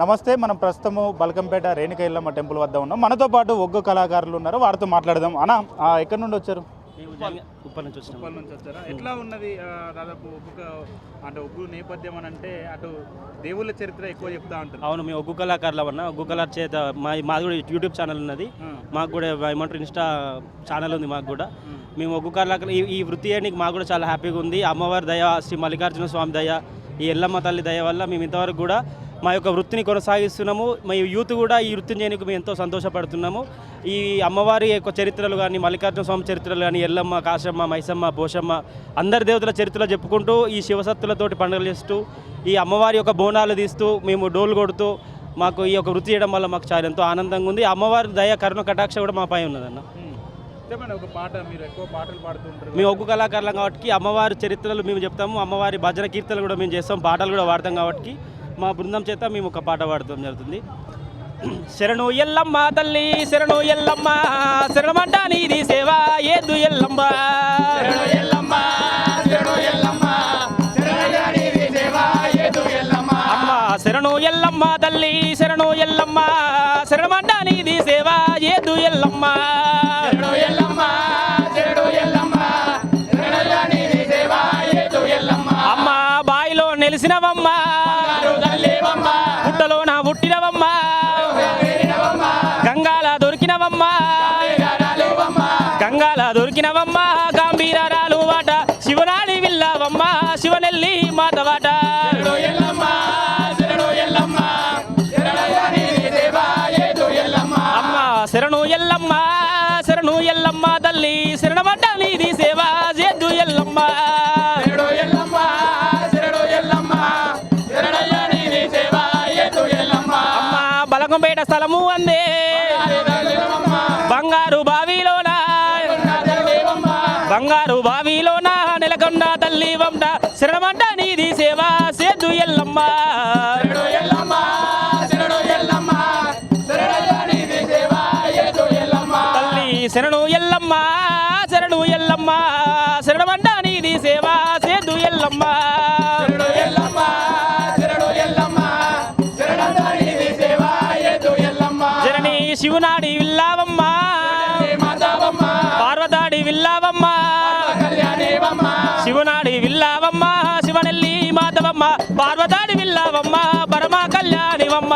నమస్తే, మనం ప్రస్తుతము బల్కంపేట రేణుక ఎల్లమ్మ టెంపుల్ వద్ద ఉన్నాం. మనతో పాటు ఒగ్గు కళాకారులు ఉన్నారు, వారితో మాట్లాడదాం. అన్న, ఎక్కడి నుండి వచ్చారు? ఉప్పల్ నుంచి వచ్చారా? ఎట్లా ఉన్నది దాదాపు అంటే ఒగ్గు నేపథ్యం అని అంటే అటు దేవుళ్ళ చరిత్ర ఎక్కువ చెప్తా ఉంటారు. అవును, మేము ఒగ్గు కళాకారులు అన్న. ఒగ్గు కళ చేత మాది కూడా యూట్యూబ్ ఛానల్ ఉన్నది, మాకు కూడా ఏమంటారు ఇన్స్టా ఛానల్ ఉంది మాకు కూడా. మేము ఒగ్గు కళాకారులు ఈ వృత్తి చేయడానికి మాకు కూడా చాలా హ్యాపీగా ఉంది. అమ్మవారి దయ, శ్రీ మల్లికార్జున స్వామి దయ, ఈ ఎల్లమ్మ తల్లి దయ వల్ల మేము ఇంతవరకు కూడా మా యొక్క వృత్తిని కొనసాగిస్తున్నాము. మా యూత్ కూడా ఈ వృత్తిని చేయడానికి మేము ఎంతో సంతోషపడుతున్నాము. ఈ అమ్మవారి యొక్క చరిత్రలు కానీ, మల్లికార్జున స్వామి చరిత్రలు కానీ, ఎల్లమ్మ, కాశమ్మ, మైసమ్మ, పోషమ్మ, అందరి దేవతల చరిత్రలు చెప్పుకుంటూ, ఈ శివసత్తులతోటి పండుగలు చేస్తూ, ఈ అమ్మవారి యొక్క బోనాలు తీస్తూ, మేము డోలు కొడుతూ మాకు ఈ యొక్క వృత్తి చేయడం వల్ల మాకు చాలా ఎంతో ఆనందంగా ఉంది. అమ్మవారి దయ, కరుణ, కటాక్ష కూడా మా పై ఉన్నదన్న. ఒక పాట, మీరు ఎక్కువ పాటలు పాడుతుంటారు. మేము ఒగ్గు కళాకారులం కాబట్టి అమ్మవారి చరిత్రలు మేము చెప్తాము, అమ్మవారి భజన కీర్తనలు కూడా మేము చేస్తాం, పాటలు కూడా వాడతాం కాబట్టి మా బృందం చేత మేము ఒక పాట పాడటం జరుగుతుంది. శరణు ఎల్లమ్మ తల్లి, శరణు ఎల్లమ్మ, శరణమంట నీది సేవ ఏదు ఎల్లమ్మ, అమ్మ శరణు ఎల్లమ్మ తల్లి, శరణు ఎల్లమ్మ, శరణమంట నీది సేవ ఏదు ఎల్లమ్మ, అమ్మ బాయిలో నెలిసినవమ్మ, పుట్టలో నా పుట్టినవమ్మ, గంగాల దొరికినవమ్మ, గంగాల దొరికినవమ్మ, గాంభీరాలు వాట, శివనాడి విల్లవమ్మ, శివనెల్లి మాతవాట, అమ్మ శరణు ఎల్లమ్మ, శరణు ఎల్లమ్మ తల్లి, శరణమంట నీది సేవ చేద్దు ఎల్లమ్మ, అమ్మ బలకంపేట స్థలము అందే, బంగారు బావిలోన, బంగారు బావిలోన నెలకొండ తల్లి వంట, శరణమంట నీది సేవ సేద్దు ఎల్లమ్మ, తల్లి శరణు ఎల్లమ్మ, శరణు ఎల్లమ్మ, శరణమంట నీది సేవ సేద్దు ఎల్లమ్మ, జనని శివనాడి విల్లావమ్మ, పార్వతాడి విల్లావమ్మ, శివనాడి విల్లావమ్మ, శివనెల్లి మాధవమ్మ, పార్వతాడి విల్లావమ్మ, పరమ కళ్యాణివమ్మ,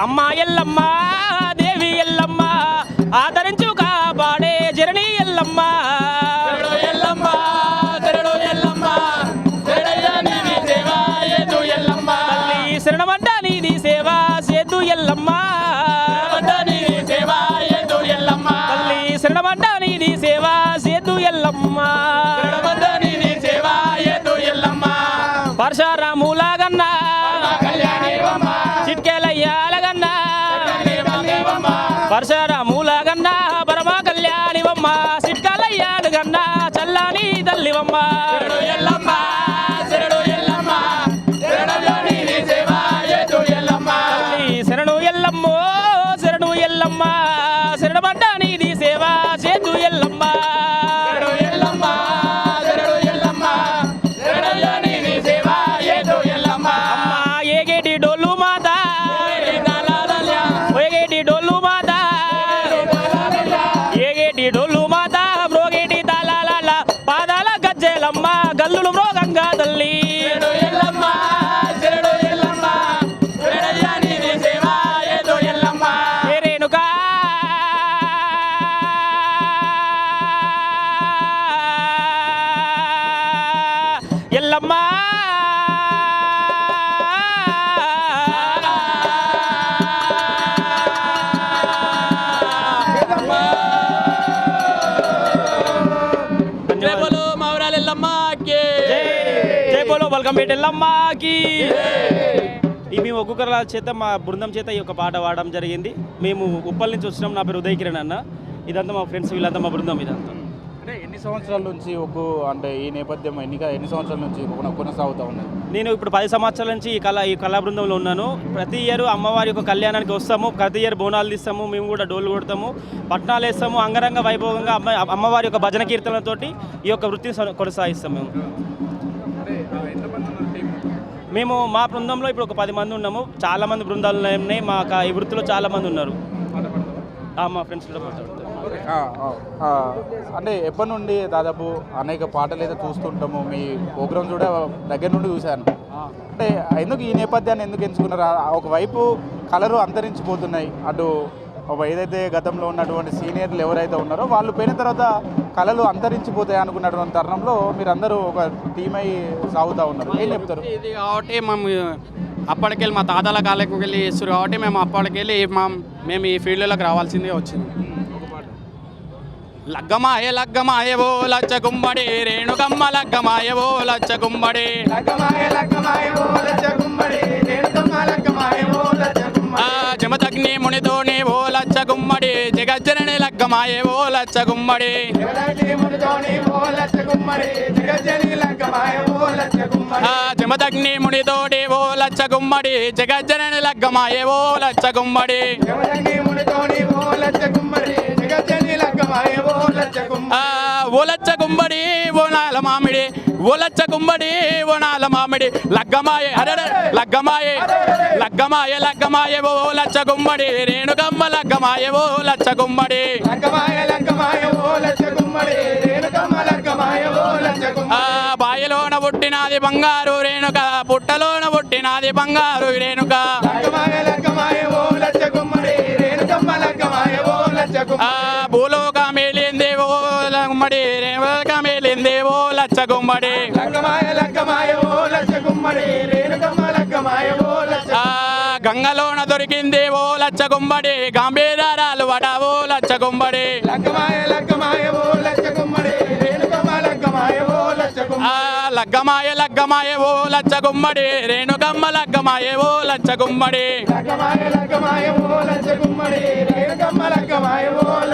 అమ్మ ఎల్లమ్మ దేవి ఎల్లమ్మ, ఆదరించు కాపాడే జరణి ఎల్లమ్మ, తల్లి శరణమంట నీది సేవ సేద్దు ఎల్లమ్మ, తల్లి శరణమంట నీది సేవ సేద్దు ఎల్లమ్మ, పరశురాములాగన్నా, చిట్కెలయ్యాలగన్నా, పరశురాములాగన్నా, పరమ కళ్యాణివమ్మ, చిట్కలయ్యాలుగన్నా, చల్లాని తల్లివమ్మ, శరణు ఎల్లమ్మ, శరణు ఎల్లమ్మ, శరణమంట నీది సేవ చేదు ఎల్లమ్మ, అమ్మ ఏగేటి డోలు మాత, ఏగేటి డోలు మాత, ఏగేటి డోలు మాత, మ్రోగేటి తాళాల పాదాల గజ్జెలమ్మ, గల్లులు మ్రోగంగా తల్లి, రేణుకా ఎల్లమ్మ, జై బోలో బల్కంపేట ఎల్లమ్మకి. ఈ మేము ఒగ్గు కళ చేత మా బృందం చేత ఈ యొక్క పాట పాడడం జరిగింది. మేము ఉప్పల్ నుంచి వచ్చినాం. నా పేరు ఉదయ్ కిరణ్ అన్న. ఇదంతా మా ఫ్రెండ్స్, వీళ్ళంతా మా బృందం. ఇదంతా అంటే ఎన్ని సంవత్సరాల నుంచి ఒగ్గు అంటే ఈ నేపథ్యం ఎన్ని సంవత్సరాల నుంచి కొనసాగుతూ ఉన్నది? నేను ఇప్పుడు 10 సంవత్సరాల నుంచి ఈ కళా బృందంలో ఉన్నాను. ప్రతి ఇయర్ అమ్మవారి యొక్క కళ్యాణానికి వస్తాము, ప్రతి ఇయర్ బోనాలు తీస్తాము, మేము కూడా డోలు కొడతాము, పట్నాలు వేస్తాము, అంగరంగ వైభవంగా అమ్మవారి యొక్క భజన కీర్తనలతోటి ఈ యొక్క వృత్తిని కొనసాగిస్తాము. మేము మా బృందంలో ఇప్పుడు ఒక 10 మంది ఉన్నాము. చాలా మంది బృందాలు ఉన్నాయి. మా ఈ వృత్తిలో చాలా మంది ఉన్నారు. మా ఫ్రెండ్స్ కూడా అంటే ఎప్పటి నుండి దాదాపు అనేక పాటలు అయితే చూస్తుంటాము, మీ ప్రోగ్రామ్స్ కూడా దగ్గర నుండి చూశాను. అంటే ఎందుకు ఈ నేపథ్యాన్ని ఎందుకు ఎంచుకున్నారు? ఒకవైపు కళలు అంతరించిపోతున్నాయి, అటు ఏదైతే గతంలో ఉన్నటువంటి సీనియర్లు ఎవరైతే ఉన్నారో వాళ్ళు పోయిన తర్వాత కళలు అంతరించిపోతాయి అనుకున్నటువంటి తరుణంలో మీరందరూ ఒక టీమ్ అయి సాగుతూ ఉన్నారు. ఏం చెప్తారు? ఇది కాబట్టి మేము అప్పటికెళ్ళి మా తాతల కాళ్ళకి వెళ్ళి చేస్తారు కాబట్టి మేము అప్పటికెళ్ళి మేము ఈ ఫీల్డ్లోకి రావాల్సిందే వచ్చింది. లగ్గమాయే లగ్గమాయవో లచ్చ గుమ్మడి రేణుకమ్మ లగ్గమాయవో లచ్చ గుమ్మడి జమదగ్ని మునితోని ఓ లచ్చ గుమ్మడి జగజ్జనని లగ్గమాయే ఓ లచ్చ గుమ్మడి జమదగ్ని మునితోటి ఓ లచ్చ గుమ్మడి జగజ్జనని లగ్గమాయే ఓ లచ్చ గుమ్మడి ఓలచ్చ గుమ్మడి ఓనాల మామిడి ఓలచ్చ గుమ్మడి ఓనాల మామిడి లగ్గమాయే అరే లగ్గమాయే లగ్గమాయే లగ్గమాయే ఓలచ్చ గుమ్మడి రేణుకమ్మ లగ్గమాయే ఓలచ్చ గుమ్మడి బాయిలోన పుట్టినది బంగారు రేణుక పుట్టలోన పుట్టినది బంగారు రేణుక భూలోక మేలింది ఓ గుమ్మడి రేణుక మేలింది ఓ లచ్చ గుమ్మడి గంగలోన దొరికింది ఓ లచ్చ గుమ్మడి గంభీరాలు వడ ఓ లచ్చ గుమ్మడి లగ్గమాయ లగ్గమాయ ఓ లచ్చ గుమ్మడి రేణుకమ్మ లగ్గమాయ ఓ లచ్చ గుమ్మడి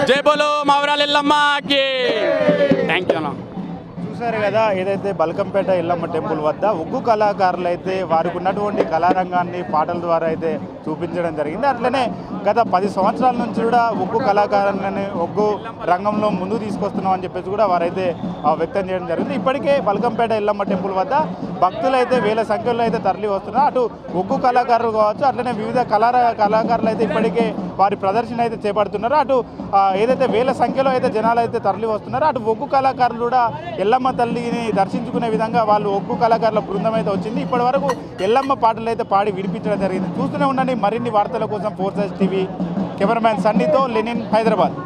జేబులు మౌరాలిల్లమ్మకి. థ్యాంక్ యూ అన్న. చూశారు కదా, ఏదైతే బల్కంపేట ఎల్లమ్మ టెంపుల్ వద్ద ఒగ్గు కళాకారులు అయితే వారికి ఉన్నటువంటి కళారంగాన్ని పాటల ద్వారా అయితే చూపించడం జరిగింది. అట్లనే గత 10 సంవత్సరాల నుంచి కూడా ఒగ్గు కళాకారులని ఒగ్గు రంగంలో ముందుకు తీసుకొస్తున్నాం అని చెప్పేసి కూడా వారైతే వ్యక్తం చేయడం జరిగింది. ఇప్పటికే బల్కంపేట ఎల్లమ్మ టెంపుల్ వద్ద భక్తులు అయితే వేల సంఖ్యలో అయితే తరలి వస్తున్నారు. అటు ఒగ్గు కళాకారులు కావచ్చు, అట్లనే వివిధ కళాకారులు అయితే ఇప్పటికే వారి ప్రదర్శన అయితే చేపడుతున్నారు. అటు ఏదైతే వేల సంఖ్యలో అయితే జనాలు అయితే తరలి వస్తున్నారు, అటు ఒగ్గు కళాకారులు కూడా ఎల్లమ్మ తల్లిని దర్శించుకునే విధంగా వాళ్ళు ఒగ్గు కళాకారుల బృందం అయితే వచ్చింది. ఇప్పటి వరకు ఎల్లమ్మ పాటలు అయితే పాడి వినిపించడం జరిగింది. చూస్తూనే ఉండండి మరిన్ని వార్తల కోసం 4 టీవీ. కెమెరామ్యాన్ సన్నీతో లెనిన్, హైదరాబాద్.